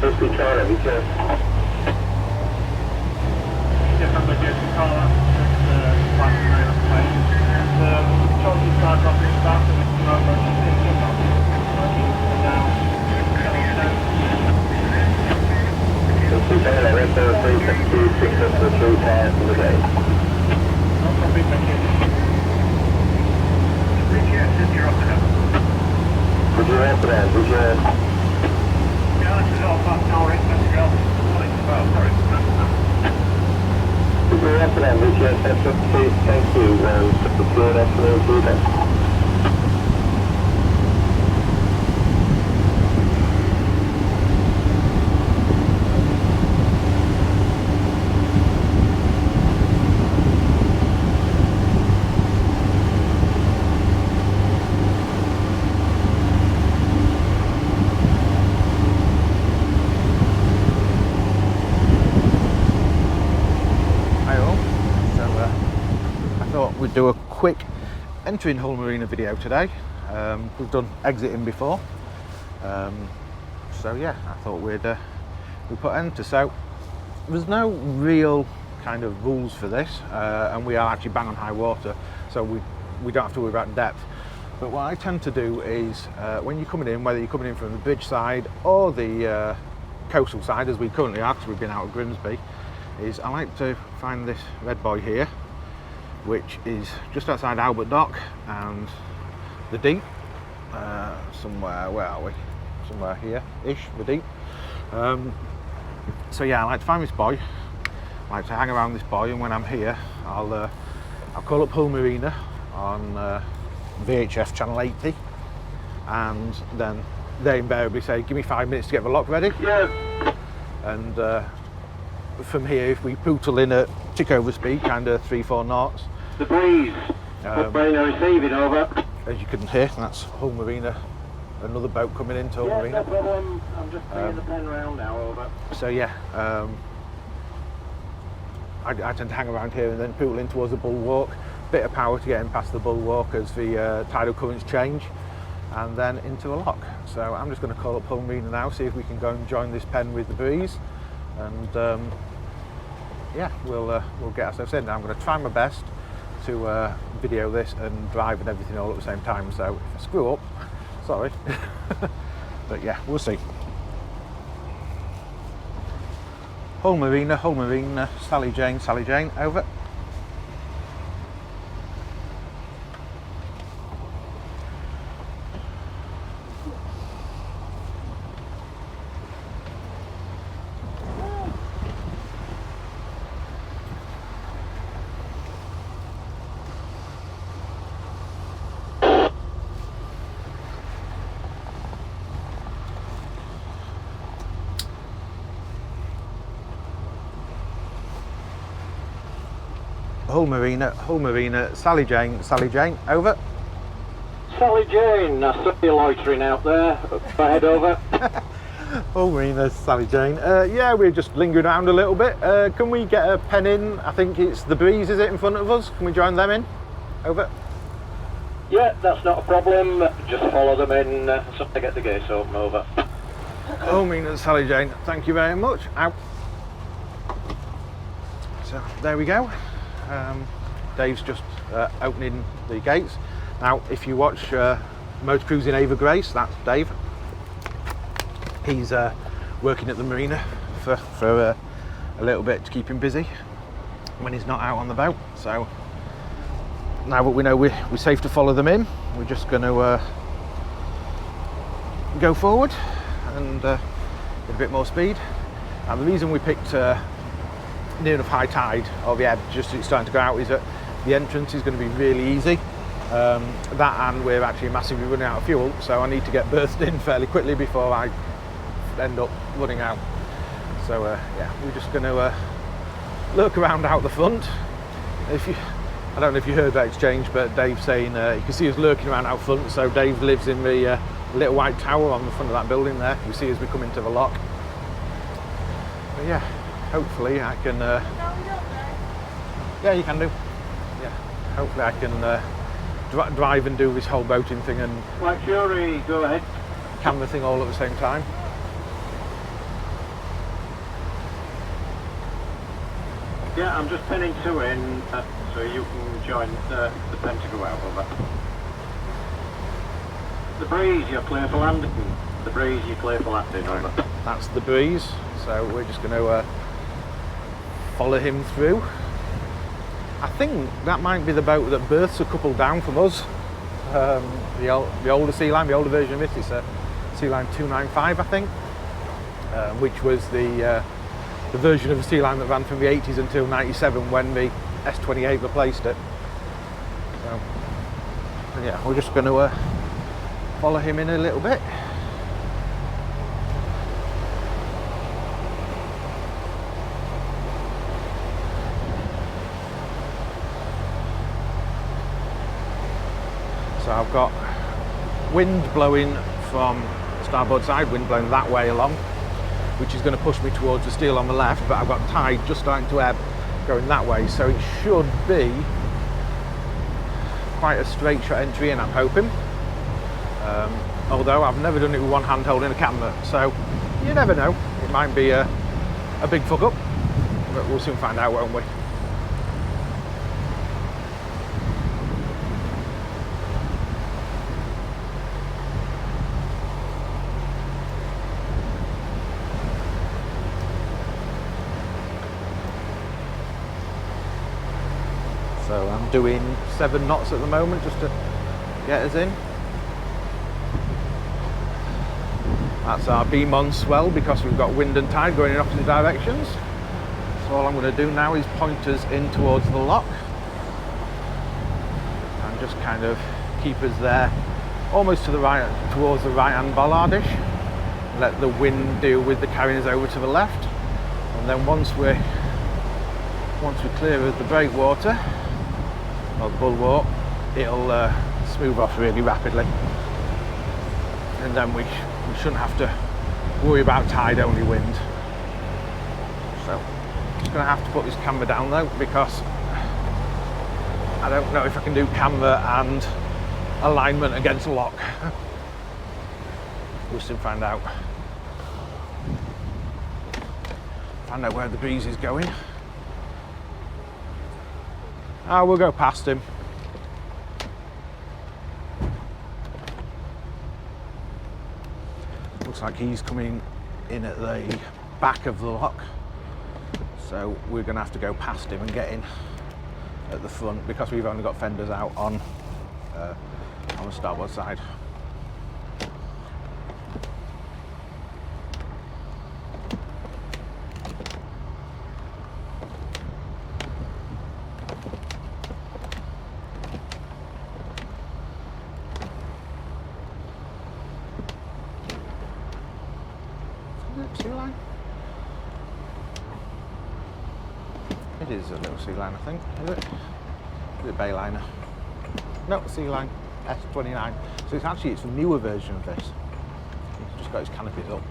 Whiskey Charlie, be careful. Just number Jason Carla, flight from Maryland plane. And Charlie starts off this back and it's around about 6 o'clock. Down. Whiskey Charlie, let's go 372, 6 up to 3 tires for the day. No problem, thank you. You're off the head. Would you answer that? Would you... Yeah, this is all past Norwich, that's your well, sorry. Would you answer that? Would you answer that? Please, thank you. Good afternoon to you then. We'd do a quick entering Hull Marina video today. We've done exiting before, so yeah, I thought we'd put enter. So there's no real kind of rules for this, and we are actually bang on high water, so we don't have to worry about depth. But what I tend to do is when you're coming in, whether you're coming in from the bridge side or the coastal side, as we currently are because we've been out of Grimsby, is I like to find this red buoy here, which is just outside Albert Dock and the Deep, somewhere, where are we? Somewhere here-ish, the Deep. So yeah, I like to find this buoy, I like to hang around this buoy, and when I'm here, I'll call up Hull Marina on VHF channel 80, and then they invariably say, give me 5 minutes to get the lock ready. Yeah. And from here, if we pootle in at tick over speed, kind of 3-4 knots. The breeze. Hull Marina receiving, over. As you can hear, that's Hull Marina, another boat coming into Hull Marina. No problem. I'm just bringing the pen round now, over. So yeah, I tend to hang around here and then pootle in towards the bulwark. Bit of power to get in past the bulwark as the tidal currents change, and then into the lock. So I'm just going to call up Hull Marina now, see if we can go and join this pen with the breeze, and yeah, we'll get ourselves in. Now I'm going to try my best to video this and drive and everything all at the same time, so if I screw up, sorry. But yeah, we'll see. Hull Marina, Sally Jane, over. Hull Marina, Sally Jane, over. Sally Jane, I saw you loitering out there. Head over. Hull Marina, Sally Jane. Yeah, we're just lingering around a little bit. Can we get a pen in? I think it's the breeze, is it, in front of us? Can we join them in? Over. Yeah, that's not a problem. Just follow them in so they get the gates open, over. Hull Marina, Sally Jane, thank you very much. Out. So there we go. Dave's just opening the gates. Now, if you watch Motor Cruising Ava Grace, that's Dave. He's working at the marina for a little bit to keep him busy when he's not out on the boat. So now that we know we're safe to follow them in, we're just going to go forward and get a bit more speed. And the reason we picked near enough high tide, or the ebb, just as it's starting to go out, is that the entrance is going to be really easy. That, and we're actually massively running out of fuel, so I need to get berthed in fairly quickly before I end up running out. So yeah, we're just going to lurk around out the front. I don't know if you heard that exchange, but Dave's saying you can see us lurking around out front. So Dave lives in the little white tower on the front of that building there. You see as we come into the lock. But yeah, hopefully I can yeah, you can do. Yeah, hopefully I can drive and do this whole boating thing and Right, Fury, go ahead. camera thing all at the same time. Yeah, I'm just pinning 2 in, so you can join the pen to go out over. The breeze, you're clear for landing. The breeze, you're clear for landing, over. That's the breeze, so we're just going to follow him through. I think that might be the boat that berths a couple down from us. The older Sealine, the older version of it, it's a Sealine 295, I think, which was the version of the Sealine that ran from the 80s until 97 when the S28 replaced it. So, yeah, we're just going to follow him in a little bit. So I've got wind blowing from starboard side, wind blowing that way along, which is going to push me towards the steel on the left, but I've got tide just starting to ebb going that way, so it should be quite a straight shot entry in, I'm hoping. Although I've never done it with one hand holding a camera, so you never know, it might be a big fuck up, but we'll soon find out, won't we? So I'm doing 7 knots at the moment just to get us in. That's our beam on swell because we've got wind and tide going in opposite directions. So all I'm going to do now is point us in towards the lock and just kind of keep us there almost to the right, towards the right hand bollardish. Let the wind deal with the carrying us over to the left, and then once we're clear of the breakwater, or the bulwark, it'll smooth off really rapidly, and then we shouldn't have to worry about tide, only wind. So just going to have to put this camera down though, because I don't know if I can do camera and alignment against a lock. We'll soon find out. Find out where the breeze is going. We'll go past him. Looks like he's coming in at the back of the lock, so we're going to have to go past him and get in at the front because we've only got fenders out on the starboard side. Sealine? It is a little Sealine, I think. Is it? Is it Bayliner? No, Sealine S29. So it's a newer version of this. He's just got his canopies up.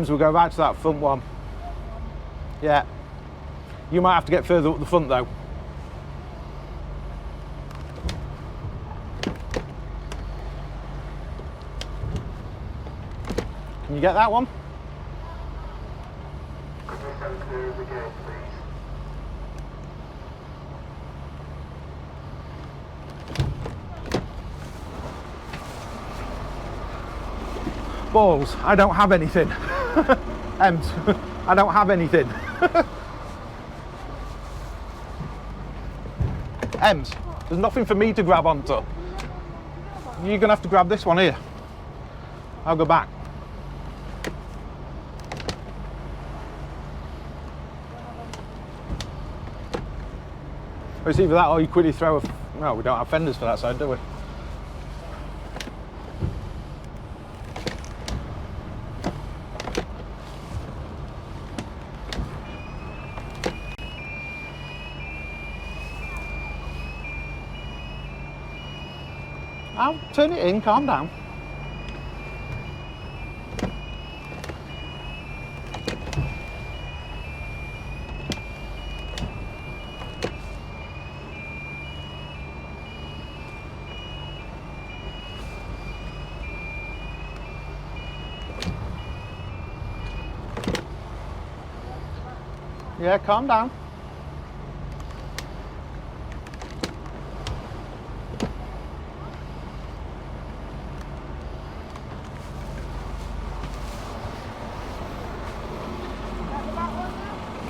We'll go right to that front one. Yeah. You might have to get further up the front though. Can you get that one? Balls, I don't have anything. I don't have anything. There's nothing for me to grab onto. You're gonna have to grab this one here. I'll go back. It's either that or you quickly throw a... No, we don't have fenders for that side, do we? I'll turn it in, calm down. Yeah, calm down.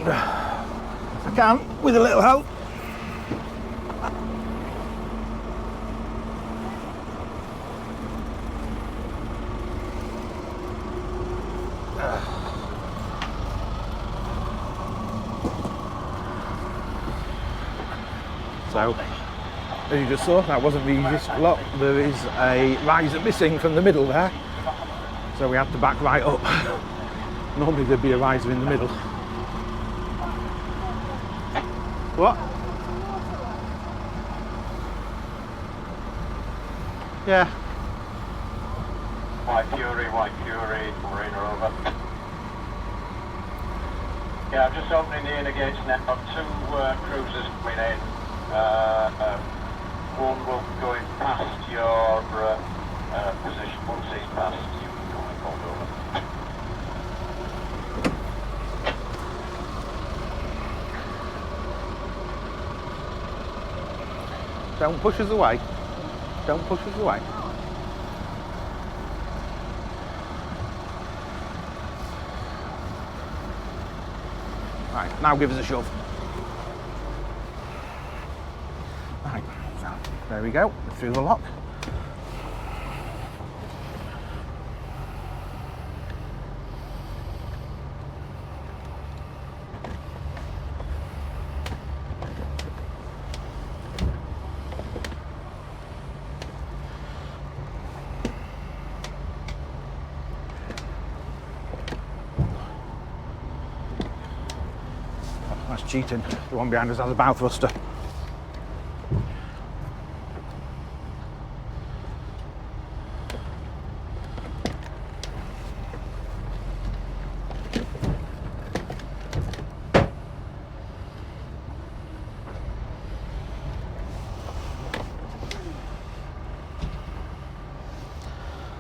I can, with a little help. So, as you just saw, that wasn't the easiest lock. There is a riser missing from the middle there, so we had to back right up. Normally there'd be a riser in the middle. What? Yeah. White Fury, Marina over. Yeah, I'm just opening the inner gates now. Two cruisers coming in. One will be going past your position. Once he's passed, you can come and hold over. Don't push us away. Don't push us away. Right, now give us a shove. Right, so there we go, through the lock. That's cheating. The one behind us has a bow thruster.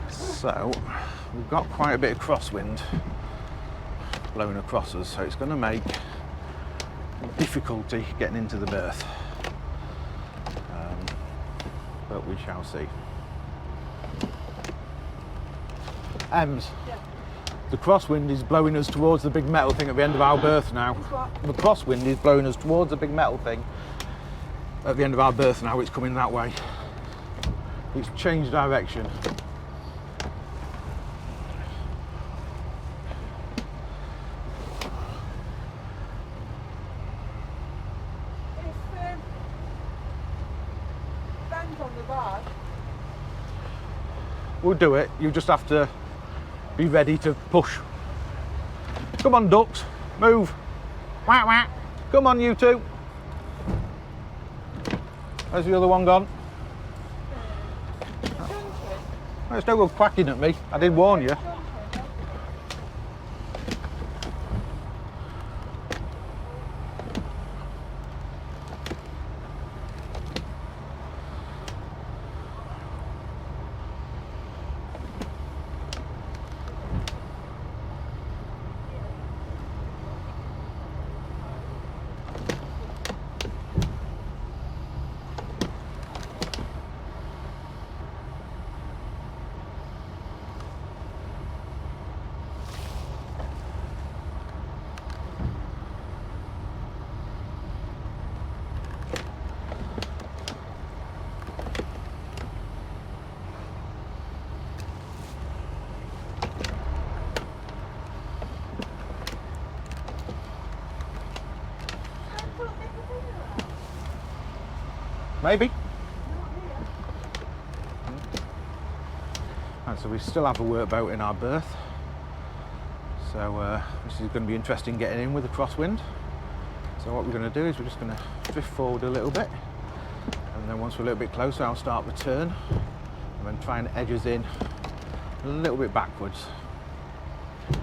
So we've got quite a bit of crosswind blowing across us, so it's going to make difficulty getting into the berth, but we shall see. Ems, Yeah. the crosswind is blowing us towards the big metal thing at the end of our berth now. The crosswind is blowing us towards the big metal thing at the end of our berth now. It's coming that way. It's changed direction. On the bar. We'll do it. You just have to be ready to push. Come on, ducks, move. Whack, whack. Come on, you two. Where's the other one gone? Well, it's no good quacking at me. I did warn you. Maybe. And so we still have a workboat in our berth. So this is going to be interesting getting in with the crosswind. So what we're going to do is we're just going to drift forward a little bit, and then once we're a little bit closer, I'll start the turn, and then try and edge us in a little bit backwards. So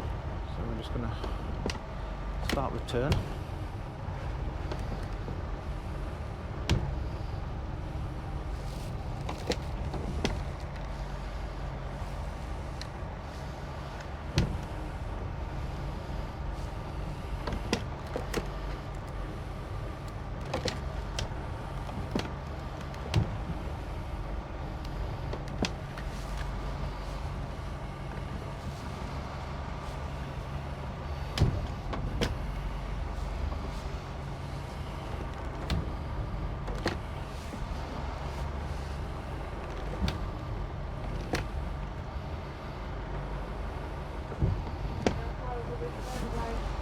we're just going to start the turn.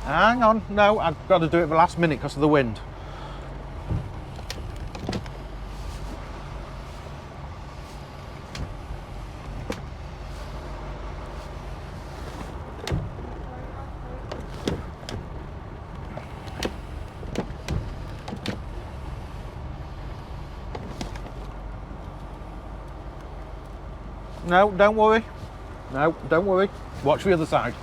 Hang on, no, I've got to do it at the last minute because of the wind. No, don't worry. No, don't worry. Watch the other side.